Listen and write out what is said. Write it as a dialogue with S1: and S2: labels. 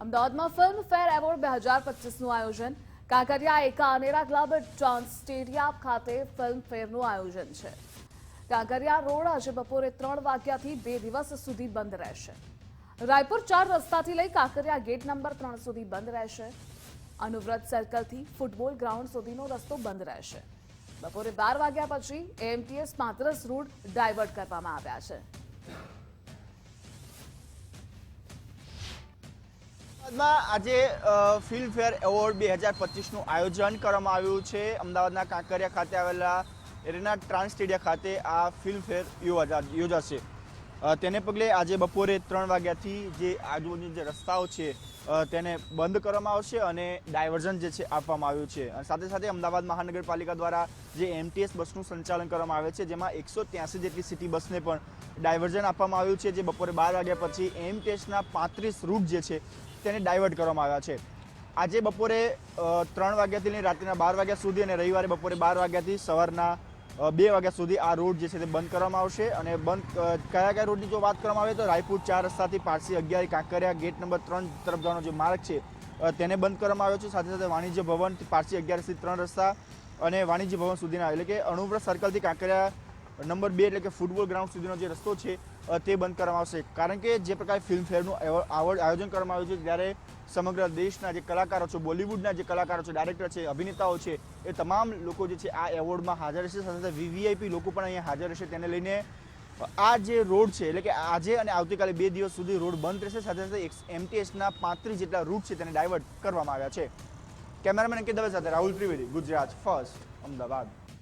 S1: અમદાવાદમાં ફિલ્મ ફેર એવોર્ડ 2025નું આયોજન Kankaria એકાનેરા club chance stadium ખાતે ફિલ્મ ફેરનું આયોજન છે. કાંકરિયા રોડ આજે બપોરે 3 વાગ્યાથી 2 દિવસ સુધી બંધ રહેશે. રાયપુર 4 રસ્તાથી લઈ કાંકરિયા ગેટ નંબર 3 સુધી બંધ રહેશે. અનુવ્રત સર્કલથી ફૂટબોલ ગ્રાઉન્ડ સુધીનો રસ્તો બંધ રહેશે. બપોરે 12 વાગ્યા પછી એએમટીએસ 35 રૂટ ડાયવર્ટ કરવામાં આવ્યા છે.
S2: આજે ફિલ્મફેર એવોર્ડ 2025નું આયોજન કરવામાં આવ્યું છે. અમદાવાદના કાંકરિયા ખાતે આવેલા એરેના ટ્રાન્સ સ્ટેડિયમ ખાતે આ ફિલ્મફેર યોજાશે. તેને પગલે આજે બપોરે 3 વાગ્યાથી જે આજુબાજુના જે રસ્તાઓ છે તેને બંધ કરવામાં આવશે અને ડાયવર્ઝન જે છે આપવામાં આવ્યું છે. અને સાથે સાથે અમદાવાદ મહાનગરપાલિકા દ્વારા જે એમટીએસ બસનું સંચાલન કરવામાં આવે છે, જેમાં 183 જેટલી સિટી બસને પણ ડાયવર્ઝન આપવામાં આવ્યું છે, જે બપોરે 12 વાગ્યા પછી એમટીએસના 35 રૂટ જે છે તેને ડાયવર્ટ કરવામાં આવ્યા છે. આજે બપોરે 3 વાગ્યાથી લઈને રાત્રિના 12 વાગ્યા સુધી અને રવિવારે બપોરે 12 વાગ્યાથી સવારના 2 વાગ્યા સુધી આ રોડ જે છે તે બંધ કરવામાં આવશે. અને કયા રોડની જો વાત કરવામાં આવે તો રાયપુર 4 રસ્તાથી પારસી 11 કાંકરિયા ગેટ નંબર 3 તરફ જવાનો જે માર્ગ છે તેને બંધ કરવામાં આવ્યો છે. સાથે સાથે વાણિજ્ય ભવન પારસી 11 થી 3 રસ્તા અને વાણિજ્ય ભવન સુધીના એટલે કે અનુવ્રત સર્કલથી કાંકરિયા નંબર 2 એટલે કે ફૂટબોલ ગ્રાઉન્ડ સુધીનો જે રસ્તો છે તે બંધ કરવામાં આવશે. કારણ કે જે પ્રકારે ફિલ્મફેરનું આયોજન કરવામાં આવ્યું છે ત્યારે સમગ્ર દેશના જે કલાકારો છે, બોલિવૂડના જે કલાકારો છે, ડાયરેક્ટર છે, અભિનેતાઓ છે, એ તમામ લોકો જે છે આ એવોર્ડમાં હાજર રહેશે. સાથે સાથે વીવીઆઈપી લોકો પણ અહીંયા હાજર રહેશે. તેને લઈને આ જે રોડ છે એટલે કે આજે અને આવતીકાલે 2 દિવસ સુધી રોડ બંધ રહેશે. સાથે સાથે એમટીએસના 35 જેટલા રૂટ છે તેને ડાયવર્ટ કરવામાં આવ્યા છે. કેમેરામેન અંકિત દવે સાથે રાહુલ ત્રિવેદી, ગુજરાત ફર્સ્ટ, અમદાવાદ.